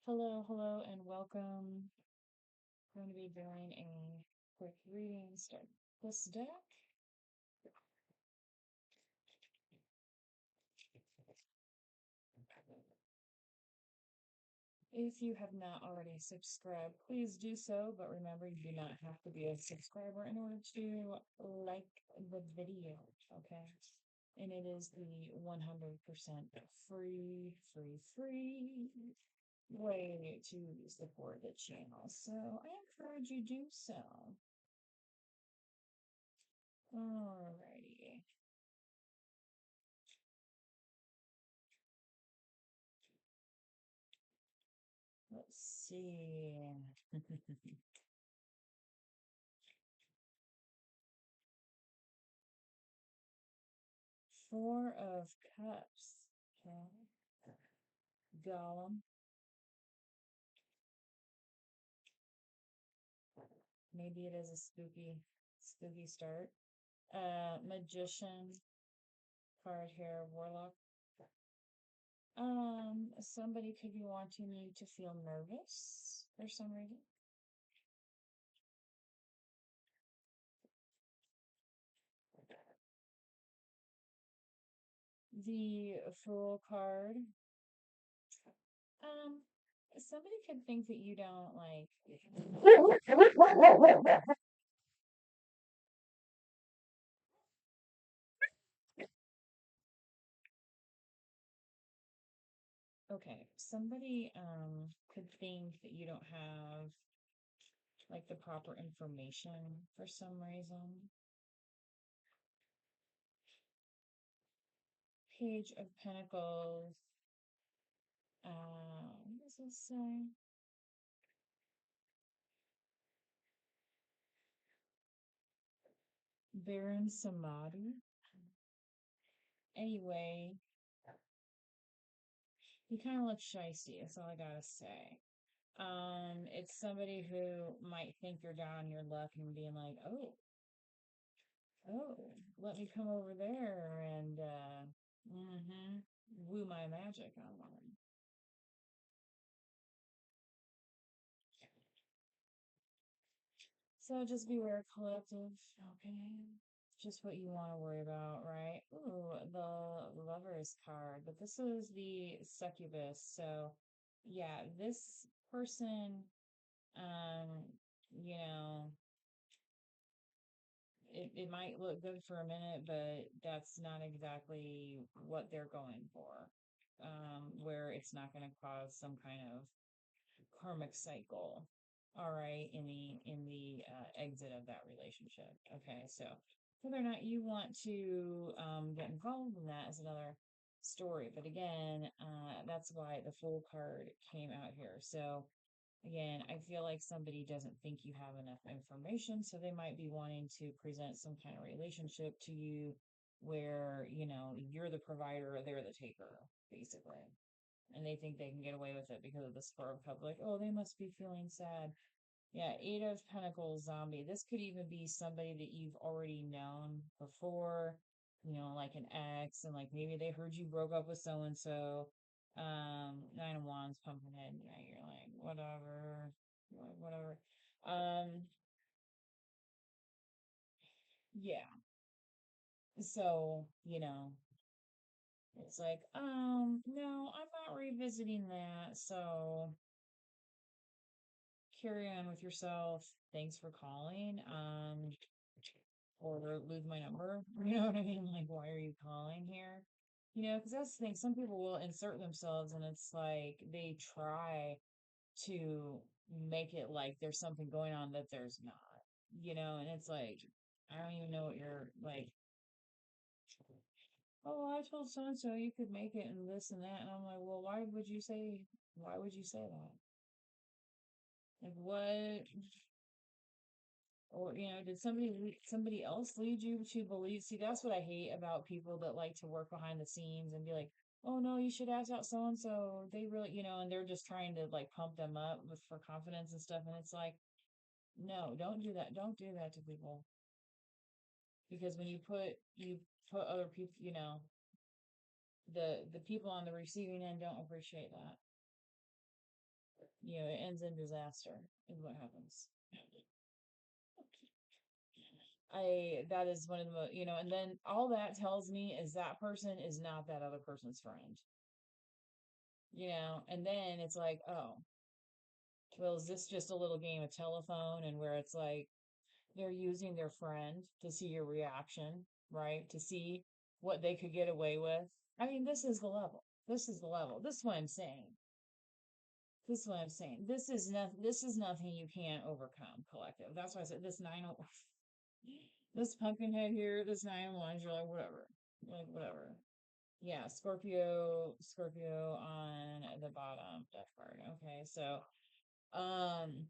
Hello, and welcome. I'm going to be doing a quick reading. Start this deck. If you have not already subscribed, please do so. But remember, you do not have to be a subscriber in order to like the video, okay? And it is the 100% free way to support the channel. So I encourage you to do so. Alrighty. Let's see. Four of Cups. Okay. Golem. Maybe it is a spooky start. Magician card here, Warlock. Somebody could be wanting you to feel nervous for some reason. The Fool card. Um, Somebody could think that you don't like. Okay, somebody could think that you don't have like the proper information for some reason. Page of Pentacles. What does this say? Baron Samadhi. Anyway, he kind of looks shisty. That's all I gotta say. It's somebody who might think you're down on your luck and being like, oh, let me come over there and woo my magic online. So just beware, collective. Okay. Just what you want to worry about, right? Ooh, the Lovers card, but this is the Succubus. So, yeah, this person, um, you know, it might look good for a minute, but that's not exactly what they're going for. Where it's not going to cause some kind of karmic cycle. All right, in the exit of that relationship. Okay, so whether or not you want to get involved in that is another story. But again, that's why the Fool card came out here. So again, I feel like somebody doesn't think you have enough information, so they might be wanting to present some kind of relationship to you where, you're the provider or they're the taker, basically. And they think they can get away with it because of the spur of cup, like, oh, they must be feeling sad. Yeah, Eight of Pentacles zombie. This could even be somebody that you've already known before, like an ex, and like maybe they heard you broke up with so and so. Nine of Wands, Pumpkinhead. Yeah, you're like, whatever, whatever. Um, yeah. So, it's like, no, I'm not revisiting that. So carry on with yourself. Thanks for calling. Or lose my number. You know what I mean? Like, why are you calling here? Because that's the thing. Some people will insert themselves, and it's like they try to make it like there's something going on that there's not. And it's like, I don't even know what you're like. Oh, I told so and so you could make it and this and that, and I'm like, well, why would you say? Why would you say that? Like, what? Or did somebody else lead you to believe? See, that's what I hate about people that like to work behind the scenes and be like, oh no, you should ask out so and so, they really, and they're just trying to like pump them up for confidence and stuff, and it's like, no, don't do that to people, because when you put other people, the people on the receiving end don't appreciate that. It ends in disaster, is what happens. That is one of the most, and then all that tells me is that person is not that other person's friend, and then it's like, oh, well, is this just a little game of telephone and where it's like they're using their friend to see your reaction, right? To see what they could get away with. I mean, this is the level. This is the level. This is what I'm saying. This is what I'm saying. This is nothing. This is nothing you can't overcome, collective. That's why I said this this pumpkin head here, this 9 of Wands. You're like whatever. Yeah, Scorpio on the bottom death card. Okay, so um,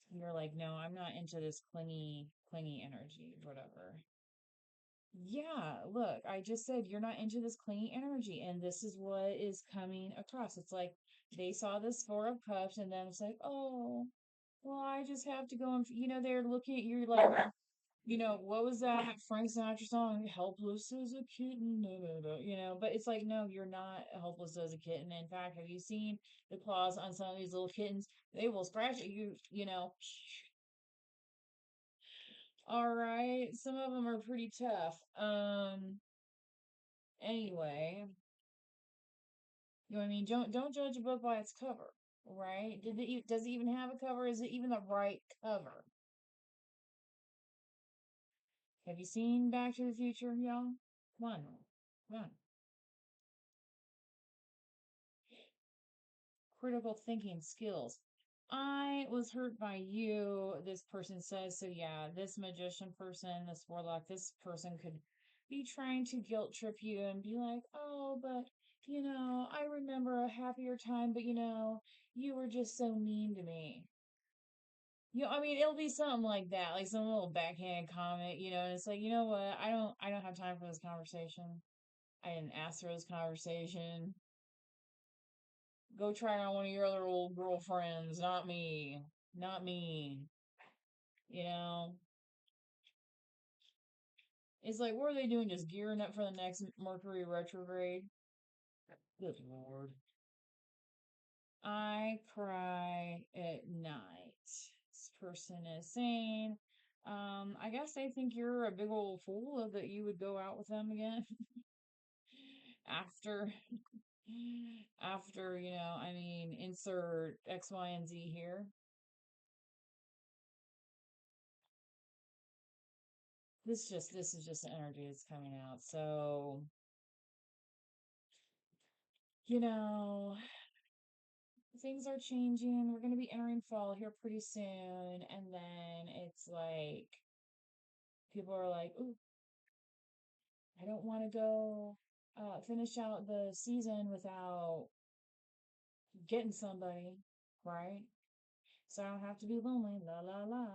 you're like, no, I'm not into this clingy energy, whatever. Yeah, look, I just said you're not into this clingy energy, and this is what is coming across. It's like they saw this Four of Cups, and then it's like, oh, well, I just have to go and, they're looking at you like, what was that Frank Sinatra song? Helpless as a kitten, but it's like, no, you're not helpless as a kitten. In fact, have you seen the claws on some of these little kittens? They will scratch at you, All right. Some of them are pretty tough. Anyway, I mean? Don't judge a book by its cover, right? Does it even have a cover? Is it even the right cover? Have you seen Back to the Future, y'all? Come on. Come on. Critical thinking skills. I was hurt by you, this person says. So, yeah, this magician person, this warlock, this person could be trying to guilt trip you and be like, oh, but, I remember a happier time, but, you were just so mean to me. I mean, it'll be something like that, like some little backhand comment, and it's like, you know what? I don't have time for this conversation. I didn't ask for this conversation. Go try on one of your other old girlfriends, not me. Not me. You know? It's like, what are they doing? Just gearing up for the next Mercury retrograde? Good lord. I cry at night. This person is saying, I guess they think you're a big old fool that you would go out with them again after, I mean, insert X, Y, and Z here. This is just the energy that's coming out. So, you know, things are changing. We're going to be entering fall here pretty soon. And then it's like, people are like, ooh, I don't want to go finish out the season without getting somebody, right? So I don't have to be lonely. La la la.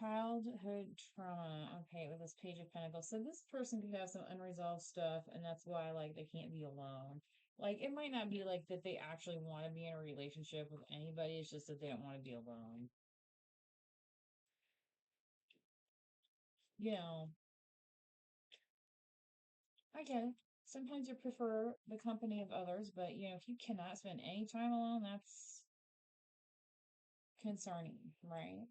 Childhood trauma. Okay, with this Page of Pentacles. So this person could have some unresolved stuff, and that's why, like, they can't be alone. Like, it might not be like that they actually want to be in a relationship with anybody, it's just that they don't want to be alone. You know, I get it. Sometimes you prefer the company of others, but if you cannot spend any time alone, that's concerning, right?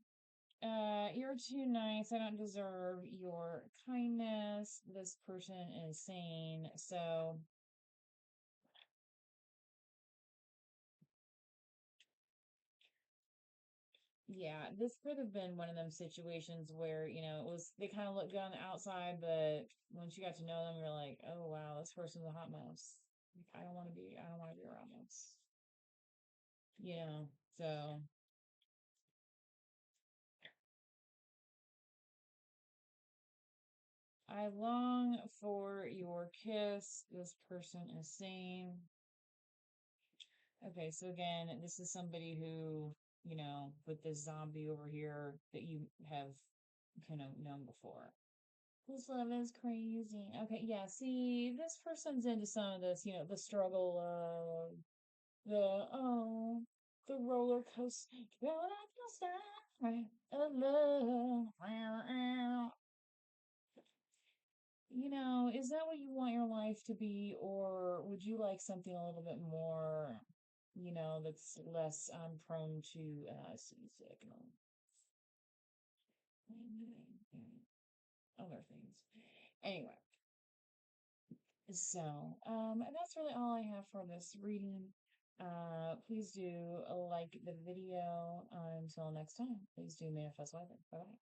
You're too nice. I don't deserve your kindness. This person is saying so. Yeah, this could have been one of them situations where, it was they kind of looked good on the outside, but once you got to know them, you're like, oh wow, this person's a hot mess. Like, I don't want to be around this. So I long for your kiss. This person is saying, okay, so again, this is somebody who, with this zombie over here that you have known before. This love is crazy. Okay, yeah, see, this person's into some of this, the struggle of the, oh. the roller coaster of love. Is that what you want your life to be, or would you like something a little bit more, that's less prone to seasickness, other things. Anyway, so and that's really all I have for this reading. Please do like the video. Until next time, please do manifest weather. Bye bye.